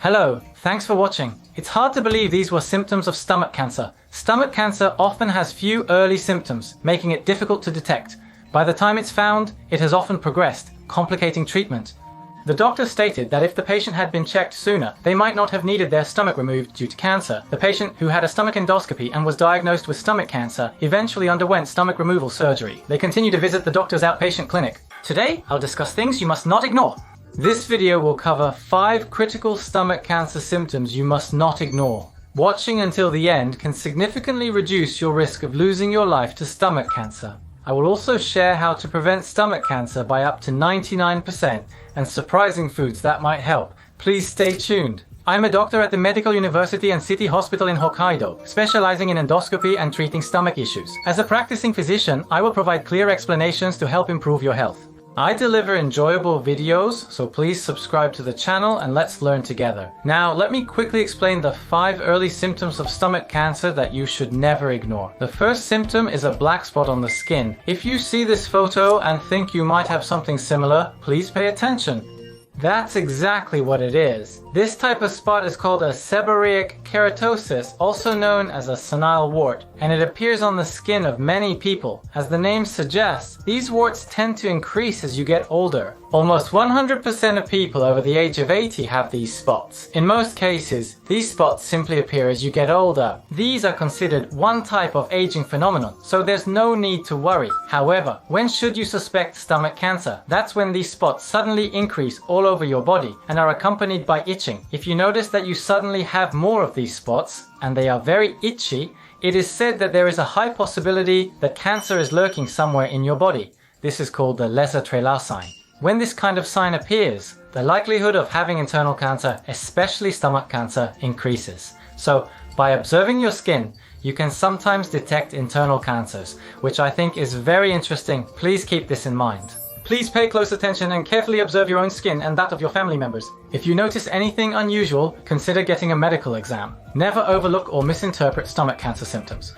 Hello, thanks for watching. It's hard to believe these were symptoms of stomach cancer. Stomach cancer often has few early symptoms, making it difficult to detect. By the time it's found, it has often progressed, complicating treatment. The doctor stated that if the patient had been checked sooner, they might not have needed their stomach removed due to cancer. The patient, who had a stomach endoscopy and was diagnosed with stomach cancer, eventually underwent stomach removal surgery. They continue to visit the doctor's outpatient clinic. Today, I'll discuss things you must not ignore. This video will cover 5 critical stomach cancer symptoms you must not ignore. Watching until the end can significantly reduce your risk of losing your life to stomach cancer. I will also share how to prevent stomach cancer by up to 99% and surprising foods that might help. Please stay tuned. I'm a doctor at the Medical University and City Hospital in Hokkaido, specializing in endoscopy and treating stomach issues. As a practicing physician, I will provide clear explanations to help improve your health. I deliver enjoyable videos, so please subscribe to the channel and let's learn together. Now, let me quickly explain the 5 early symptoms of stomach cancer that you should never ignore. The first symptom is a black spot on the skin. If you see this photo and think you might have something similar, please pay attention. That's exactly what it is. This type of spot is called a seborrheic keratosis, also known as a senile wart, and it appears on the skin of many people. As the name suggests, these warts tend to increase as you get older. Almost 100% of people over the age of 80 have these spots. In most cases, these spots simply appear as you get older. These are considered one type of aging phenomenon, so there's no need to worry. However, when should you suspect stomach cancer? That's when these spots suddenly increase all over your body and are accompanied by itching. If you notice that you suddenly have more of these spots, and they are very itchy, it is said that there is a high possibility that cancer is lurking somewhere in your body. This is called the Lesser-Trelat sign. When this kind of sign appears, the likelihood of having internal cancer, especially stomach cancer, increases. So, by observing your skin, you can sometimes detect internal cancers, which I think is very interesting. Please keep this in mind. Please pay close attention and carefully observe your own skin and that of your family members. If you notice anything unusual, consider getting a medical exam. Never overlook or misinterpret stomach cancer symptoms.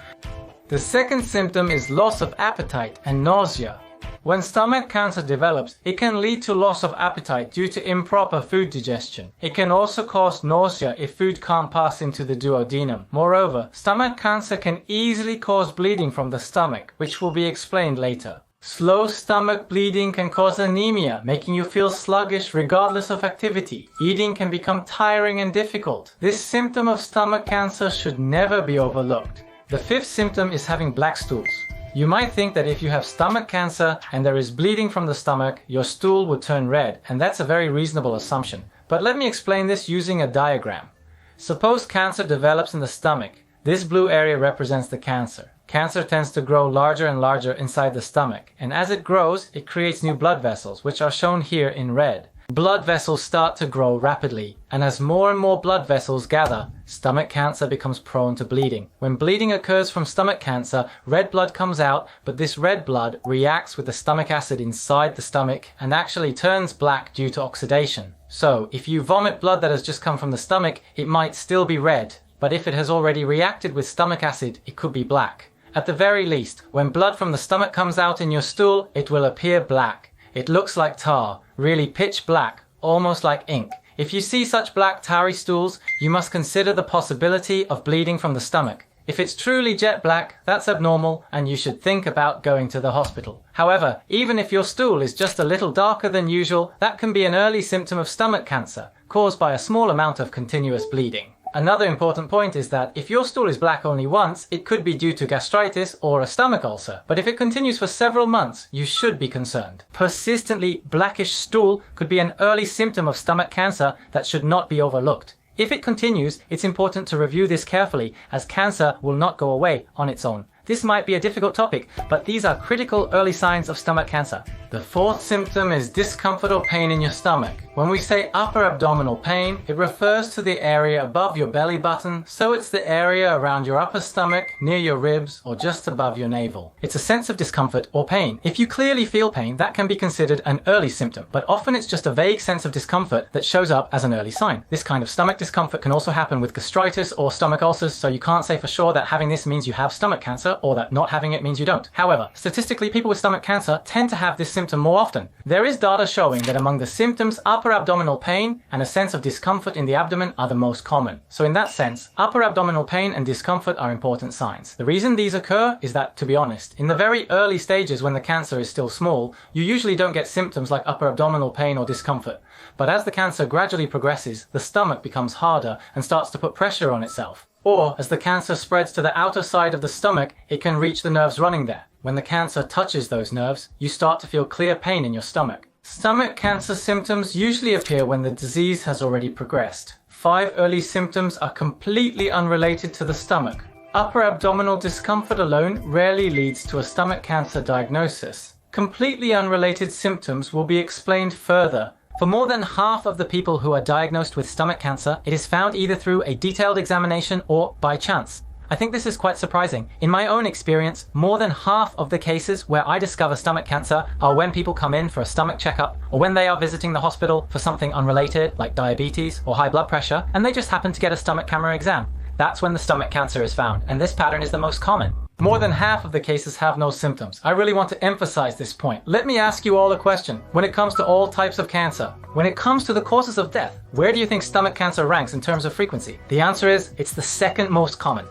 The second symptom is loss of appetite and nausea. When stomach cancer develops, it can lead to loss of appetite due to improper food digestion. It can also cause nausea if food can't pass into the duodenum. Moreover, stomach cancer can easily cause bleeding from the stomach, which will be explained later. Slow stomach bleeding can cause anemia, making you feel sluggish regardless of activity. Eating can become tiring and difficult. This symptom of stomach cancer should never be overlooked. The 5th symptom is having black stools. You might think that if you have stomach cancer and there is bleeding from the stomach, your stool would turn red, and that's a very reasonable assumption. But let me explain this using a diagram. Suppose cancer develops in the stomach. This blue area represents the cancer. Cancer tends to grow larger and larger inside the stomach, and as it grows, it creates new blood vessels, which are shown here in red. Blood vessels start to grow rapidly, and as more and more blood vessels gather, stomach cancer becomes prone to bleeding. When bleeding occurs from stomach cancer, red blood comes out, but this red blood reacts with the stomach acid inside the stomach and actually turns black due to oxidation. So, if you vomit blood that has just come from the stomach, it might still be red, but if it has already reacted with stomach acid, it could be black. At the very least, when blood from the stomach comes out in your stool, it will appear black. It looks like tar, really pitch black, almost like ink. If you see such black tarry stools, you must consider the possibility of bleeding from the stomach. If it's truly jet black, that's abnormal and you should think about going to the hospital. However, even if your stool is just a little darker than usual, that can be an early symptom of stomach cancer, caused by a small amount of continuous bleeding. Another important point is that if your stool is black only once, it could be due to gastritis or a stomach ulcer. But if it continues for several months, you should be concerned. Persistently blackish stool could be an early symptom of stomach cancer that should not be overlooked. If it continues, it's important to review this carefully, as cancer will not go away on its own. This might be a difficult topic, but these are critical early signs of stomach cancer. The 4th symptom is discomfort or pain in your stomach. When we say upper abdominal pain, it refers to the area above your belly button, so it's the area around your upper stomach, near your ribs, or just above your navel. It's a sense of discomfort or pain. If you clearly feel pain, that can be considered an early symptom, but often it's just a vague sense of discomfort that shows up as an early sign. This kind of stomach discomfort can also happen with gastritis or stomach ulcers, so you can't say for sure that having this means you have stomach cancer or that not having it means you don't. However, statistically, people with stomach cancer tend to have this symptom symptom more often. There is data showing that among the symptoms, upper abdominal pain and a sense of discomfort in the abdomen are the most common. So in that sense, upper abdominal pain and discomfort are important signs. The reason these occur is that, to be honest, in the very early stages when the cancer is still small, you usually don't get symptoms like upper abdominal pain or discomfort. But as the cancer gradually progresses, the stomach becomes harder and starts to put pressure on itself. Or, as the cancer spreads to the outer side of the stomach, it can reach the nerves running there. When the cancer touches those nerves, you start to feel clear pain in your stomach. Stomach cancer symptoms usually appear when the disease has already progressed. 5 early symptoms are completely unrelated to the stomach. Upper abdominal discomfort alone rarely leads to a stomach cancer diagnosis. Completely unrelated symptoms will be explained further. For more than half of the people who are diagnosed with stomach cancer, it is found either through a detailed examination or by chance. I think this is quite surprising. In my own experience, more than half of the cases where I discover stomach cancer are when people come in for a stomach checkup or when they are visiting the hospital for something unrelated like diabetes or high blood pressure and they just happen to get a stomach camera exam. That's when the stomach cancer is found, and this pattern is the most common. More than half of the cases have no symptoms. I really want to emphasize this point. Let me ask you all a question. When it comes to all types of cancer, when it comes to the causes of death, where do you think stomach cancer ranks in terms of frequency? The answer is, it's the second most common.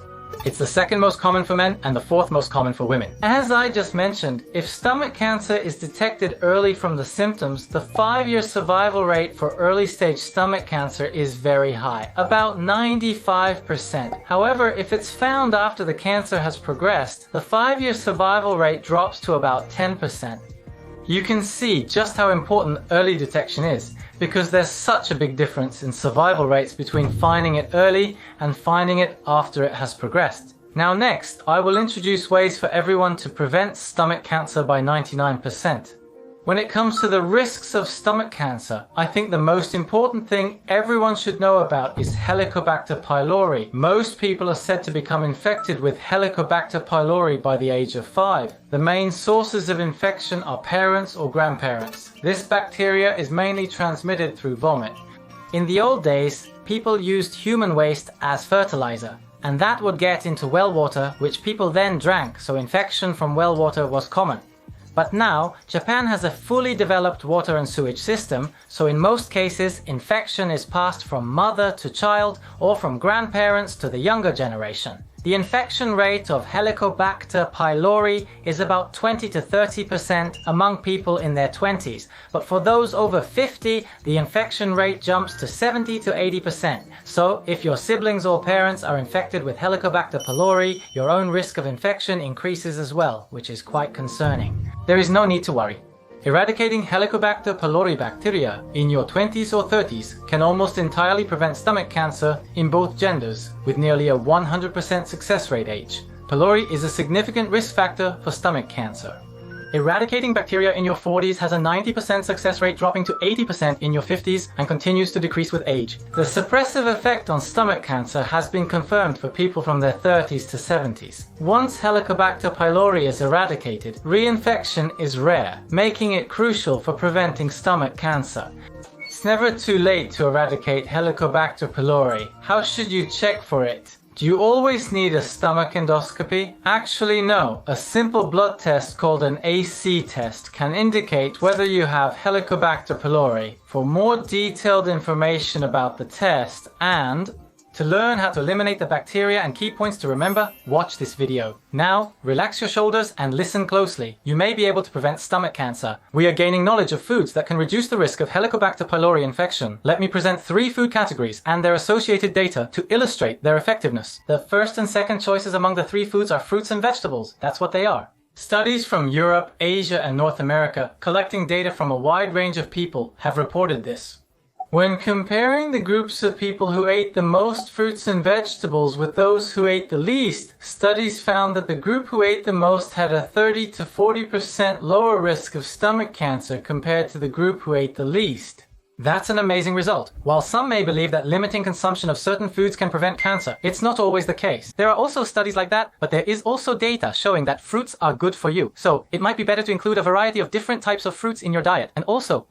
It's the second most common for men and the fourth most common for women. As I just mentioned, if stomach cancer is detected early from the symptoms, the 5-year survival rate for early stage stomach cancer is very high, about 95%. However, if it's found after the cancer has progressed, the 5-year survival rate drops to about 10%. You can see just how important early detection is, because there's such a big difference in survival rates between finding it early and finding it after it has progressed. Now next, I will introduce ways for everyone to prevent stomach cancer by 99%. When it comes to the risks of stomach cancer, I think the most important thing everyone should know about is Helicobacter pylori. Most people are said to become infected with Helicobacter pylori by the age of 5. The main sources of infection are parents or grandparents. This bacteria is mainly transmitted through vomit. In the old days, people used human waste as fertilizer, and that would get into well water, which people then drank, so infection from well water was common. But now, Japan has a fully developed water and sewage system, so in most cases, infection is passed from mother to child or from grandparents to the younger generation. The infection rate of Helicobacter pylori is about 20 to 30% among people in their 20s, but for those over 50, the infection rate jumps to 70 to 80%. So, if your siblings or parents are infected with Helicobacter pylori, your own risk of infection increases as well, which is quite concerning. There is no need to worry. Eradicating Helicobacter pylori bacteria in your 20s or 30s can almost entirely prevent stomach cancer in both genders, with nearly a 100% success rate age. Pylori is a significant risk factor for stomach cancer. Eradicating bacteria in your 40s has a 90% success rate, dropping to 80% in your 50s and continues to decrease with age. The suppressive effect on stomach cancer has been confirmed for people from their 30s to 70s. Once Helicobacter pylori is eradicated, reinfection is rare, making it crucial for preventing stomach cancer. It's never too late to eradicate Helicobacter pylori. How should you check for it? Do you always need a stomach endoscopy? Actually, no. A simple blood test called an AC test can indicate whether you have Helicobacter pylori. For more detailed information about the test and to learn how to eliminate the bacteria and key points to remember, watch this video. Now, relax your shoulders and listen closely. You may be able to prevent stomach cancer. We are gaining knowledge of foods that can reduce the risk of Helicobacter pylori infection. Let me present 3 food categories and their associated data to illustrate their effectiveness. The first and second choices among the 3 foods are fruits and vegetables. That's what they are. Studies from Europe, Asia, and North America, collecting data from a wide range of people, have reported this. When comparing the groups of people who ate the most fruits and vegetables with those who ate the least, studies found that the group who ate the most had a 30 to 40% lower risk of stomach cancer compared to the group who ate the least. That's an amazing result. While some may believe that limiting consumption of certain foods can prevent cancer, it's not always the case. There are also studies like that, but there is also data showing that fruits are good for you. So it might be better to include a variety of different types of fruits in your diet. And also,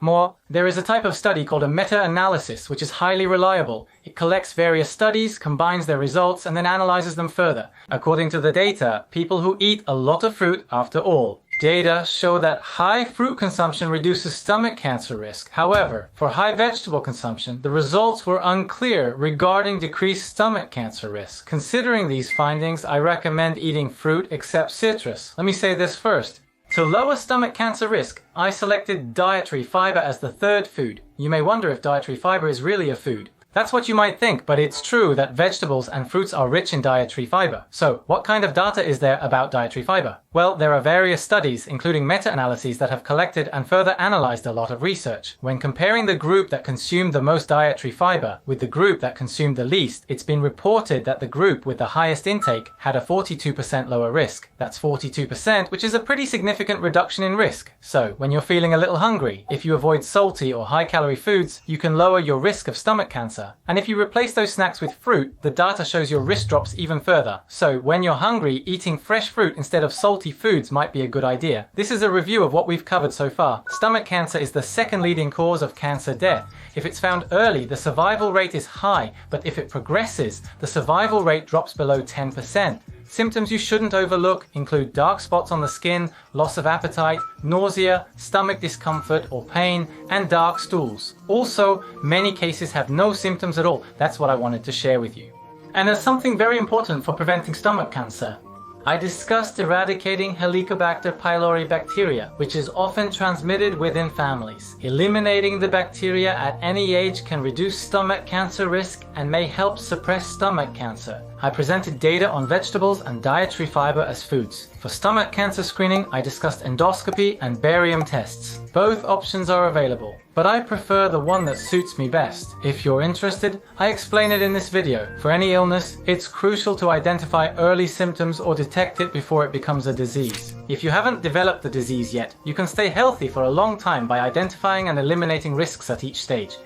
there is a type of study called a meta-analysis, which is highly reliable. It collects various studies, combines their results, and then analyzes them further. According to the data, people who eat a lot of fruit, after all, Data show that high fruit consumption reduces stomach cancer risk. However, for high vegetable consumption, the results were unclear regarding decreased stomach cancer risk. Considering these findings, I recommend eating fruit except citrus. Let me say this first. To lower stomach cancer risk, I selected dietary fiber as the third food. You may wonder if dietary fiber is really a food. That's what you might think, but it's true that vegetables and fruits are rich in dietary fiber. So, what kind of data is there about dietary fiber? Well, there are various studies, including meta-analyses, that have collected and further analyzed a lot of research. When comparing the group that consumed the most dietary fiber with the group that consumed the least, it's been reported that the group with the highest intake had a 42% lower risk. That's 42%, which is a pretty significant reduction in risk. So, when you're feeling a little hungry, if you avoid salty or high-calorie foods, you can lower your risk of stomach cancer. And if you replace those snacks with fruit, the data shows your risk drops even further. So, when you're hungry, eating fresh fruit instead of salty foods might be a good idea. This is a review of what we've covered so far. Stomach cancer is the second leading cause of cancer death. If it's found early, the survival rate is high, but if it progresses, the survival rate drops below 10%. Symptoms you shouldn't overlook include dark spots on the skin, loss of appetite, nausea, stomach discomfort or pain, and dark stools. Also, many cases have no symptoms at all. That's what I wanted to share with you. And there's something very important for preventing stomach cancer. I discussed eradicating Helicobacter pylori bacteria, which is often transmitted within families. Eliminating the bacteria at any age can reduce stomach cancer risk and may help suppress stomach cancer. I presented data on vegetables and dietary fiber as foods. For stomach cancer screening, I discussed endoscopy and barium tests. Both options are available, but I prefer the one that suits me best. If you're interested, I explain it in this video. For any illness, it's crucial to identify early symptoms or detect it before it becomes a disease. If you haven't developed the disease yet, you can stay healthy for a long time by identifying and eliminating risks at each stage.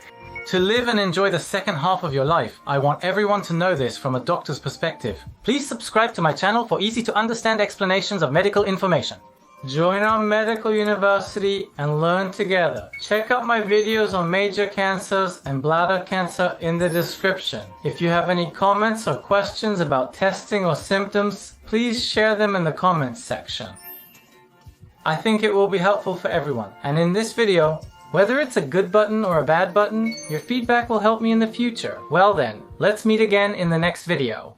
To live and enjoy the second half of your life, I want everyone to know this from a doctor's perspective. Please subscribe to my channel for easy to understand explanations of medical information. Join our medical university and learn together. Check out my videos on major cancers and bladder cancer in the description. If you have any comments or questions about testing or symptoms, please share them in the comments section. I think it will be helpful for everyone. And in this video, whether it's a good button or a bad button, your feedback will help me in the future. Well then, let's meet again in the next video.